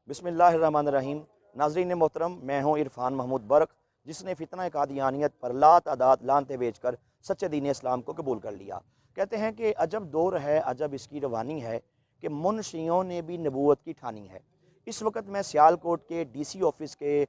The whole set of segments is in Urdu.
بسم اللہ الرحمن الرحیم۔ ناظرین محترم، میں ہوں عرفان محمود برق، جس نے فتنہ قادیانیت پر لا تعداد لانتے بیچ کر سچے دین اسلام کو قبول کر لیا۔ کہتے ہیں کہ عجب دور ہے، عجب اس کی روانی ہے کہ منشیوں نے بھی نبوت کی ٹھانی ہے۔ اس وقت میں سیالکوٹ کے ڈی سی آفس کے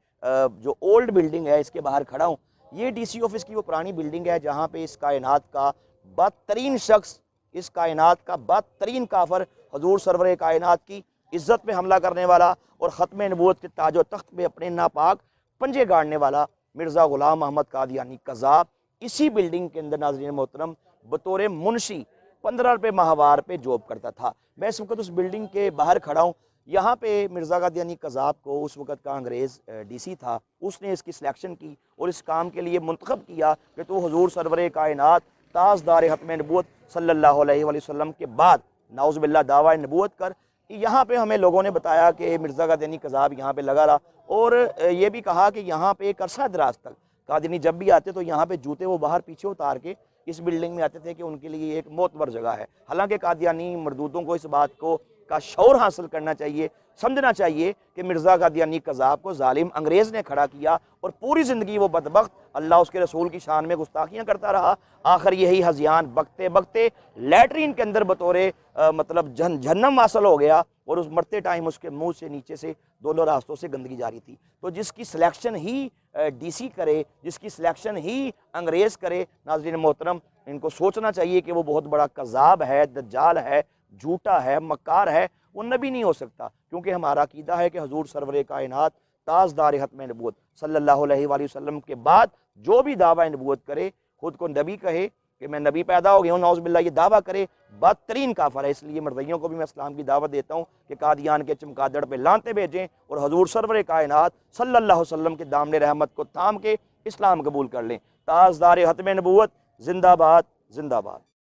جو اولڈ بلڈنگ ہے اس کے باہر کھڑا ہوں۔ یہ ڈی سی آفس کی وہ پرانی بلڈنگ ہے جہاں پہ اس کائنات کا بدترین شخص، اس کائنات کا بدترین کافر، حضور سرور کائنات کی عزت پہ حملہ کرنے والا اور ختم نبوت کے تاج و تخت پہ اپنے ناپاک پنجے گاڑنے والا مرزا غلام محمد قادیانی قذاب اسی بلڈنگ کے اندر ناظرین محترم بطور منشی 15 روپے ماہوار پہ جاب کرتا تھا۔ میں اس وقت اس بلڈنگ کے باہر کھڑا ہوں۔ یہاں پہ مرزا قادیانی قذاب کو اس وقت کا انگریز ڈی سی تھا، اس نے اس کی سلیکشن کی اور اس کام کے لیے منتخب کیا کہ تو حضور سرور کائنات تاجدار ختم نبوت صلی اللہ علیہ وآلہ وسلم کے بعد نعوذ باللہ دعویٰ نبوت کر۔ یہاں پہ ہمیں لوگوں نے بتایا کہ مرزا قادیانی قذاب یہاں پہ لگا رہا، اور یہ بھی کہا کہ یہاں پہ ایک عرصہ دراز تک قادیانی جب بھی آتے تو یہاں پہ جوتے وہ باہر پیچھے اتار کے اس بلڈنگ میں آتے تھے کہ ان کے لیے ایک معتبر جگہ ہے۔ حالانکہ قادیانی مردودوں کو اس بات کا شعور حاصل کرنا چاہیے، سمجھنا چاہیے کہ مرزا قادیانی قذاب کو ظالم انگریز نے کھڑا کیا اور پوری زندگی وہ بدبخت اللہ اس کے رسول کی شان میں گستاخیاں کرتا رہا۔ آخر یہی ہذیان بکتے بکتے لیٹرین کے اندر بطور جہنم حاصل ہو گیا، اور اس مرتے ٹائم اس کے منہ سے نیچے سے دونوں راستوں سے گندگی جاری تھی۔ تو جس کی سلیکشن ہی ڈی سی کرے، جس کی سلیکشن ہی انگریز کرے، ناظرین محترم ان کو سوچنا چاہیے کہ وہ بہت بڑا کذاب ہے، دجال ہے، جھوٹا ہے، مکار ہے، وہ نبی نہیں ہو سکتا، کیونکہ ہمارا عقیدہ ہے کہ حضور سرور کائنات تاجدار ختم نبوت صلی اللہ علیہ وآلہ وسلم کے بعد جو بھی دعویٰ نبوت کرے، خود کو نبی کہے کہ میں نبی پیدا ہو گیا ہوں، نعوذ باللہ یہ دعویٰ کرے، بدترین کافر ہے۔ اس لیے مردیوں کو بھی میں اسلام کی دعوت دیتا ہوں کہ قادیان کے چمگادڑ پہ لانتے بھیجیں اور حضور سرور کائنات صلی اللہ علیہ وسلم کے دامن رحمت کو تھام کے اسلام قبول کر لیں۔ تاجدار ختم نبوت زندہ باد، زندہ باد۔